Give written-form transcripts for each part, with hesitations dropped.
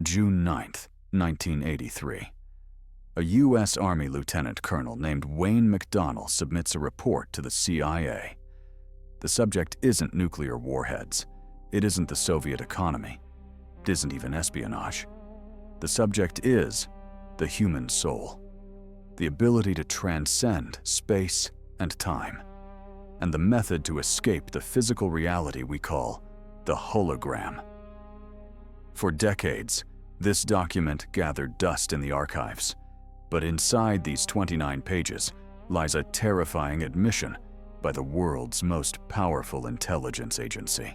June 9th, 1983. A U.S. Army lieutenant colonel named Wayne McDonnell submits a report to the CIA. The subject isn't nuclear warheads. It isn't the Soviet economy. It isn't even espionage. The subject is the human soul, the ability to transcend space and time, and the method to escape the physical reality we call the hologram. For decades, this document gathered dust in the archives, but inside these 29 pages lies a terrifying admission by the world's most powerful intelligence agency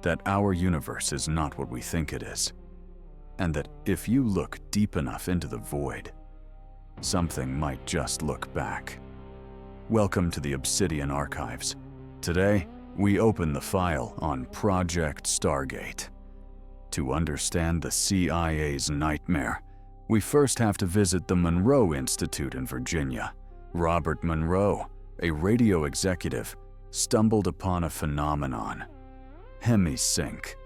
that our universe is not what we think it is, and that if you look deep enough into the void, something might just look back. Welcome to the Obsidian archives. Today, we open the file on Project Stargate. To understand the CIA's nightmare, we first have to visit the Monroe Institute in Virginia. Robert Monroe, a radio executive, stumbled upon a phenomenon: Hemi-Sync.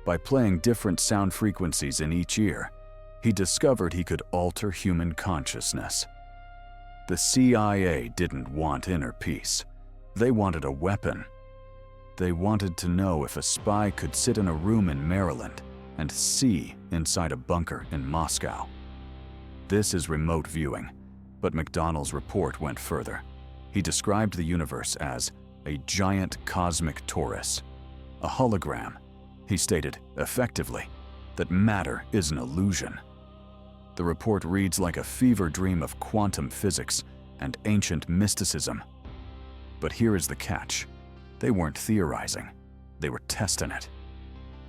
By playing different sound frequencies in each ear, he discovered he could alter human consciousness. The CIA didn't want inner peace. They wanted a weapon. They wanted to know if a spy could sit in a room in Maryland and see inside a bunker in Moscow. This is remote viewing, but McDonnell's report went further. He described the universe as a giant cosmic torus, a hologram. He stated, effectively, that matter is an illusion. The report reads like a fever dream of quantum physics and ancient mysticism. But here is the catch. They weren't theorizing. They were testing it.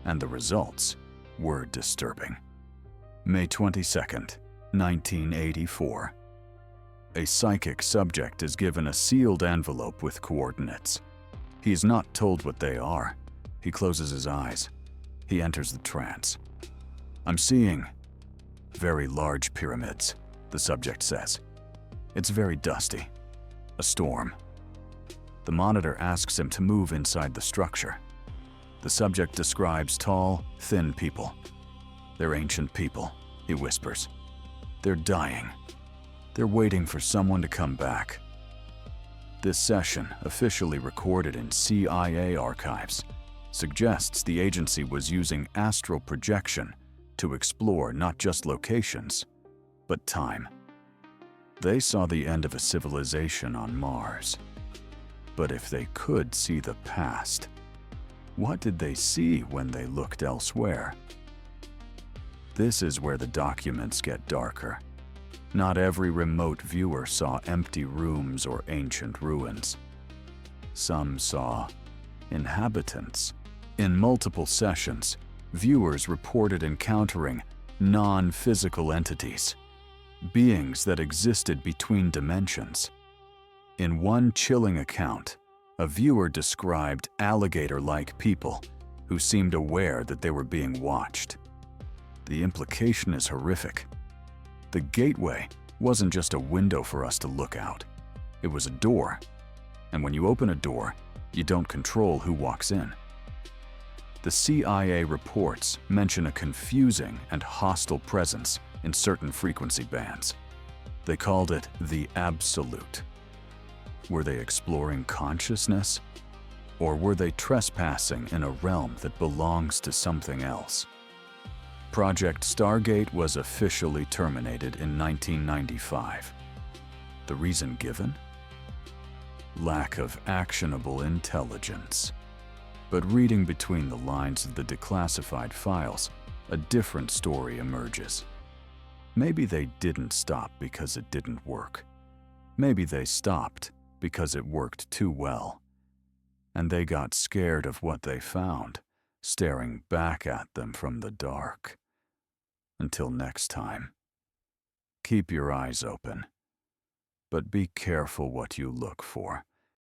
And the results were disturbing. May 22nd, 1984. A psychic subject is given a sealed envelope with coordinates. He is not told what they are. He closes his eyes. He enters the trance. "I'm seeing very large pyramids," the subject says. "It's very dusty. A storm." The monitor asks him to move inside the structure. The subject describes tall, thin people. "They're ancient people," he whispers. "They're dying. They're waiting for someone to come back." This session, officially recorded in CIA archives, suggests the agency was using astral projection to explore not just locations, but time. They saw the end of a civilization on Mars. But if they could see the past, what did they see when they looked elsewhere? This is where the documents get darker. Not every remote viewer saw empty rooms or ancient ruins. Some saw inhabitants. In multiple sessions, viewers reported encountering non-physical entities, beings that existed between dimensions. In one chilling account, a viewer described alligator-like people who seemed aware that they were being watched. The implication is horrific. The gateway wasn't just a window for us to look out. It was a door. And when you open a door, you don't control who walks in. The CIA reports mention a confusing and hostile presence in certain frequency bands. They called it the absolute. Were they exploring consciousness? Or were they trespassing in a realm that belongs to something else? Project Stargate was officially terminated in 1995. The reason given? Lack of actionable intelligence. But reading between the lines of the declassified files, a different story emerges. Maybe they didn't stop because it didn't work. Maybe they stopped because it worked too well. And they got scared of what they found, staring back at them from the dark. Until next time, keep your eyes open, but be careful what you look for.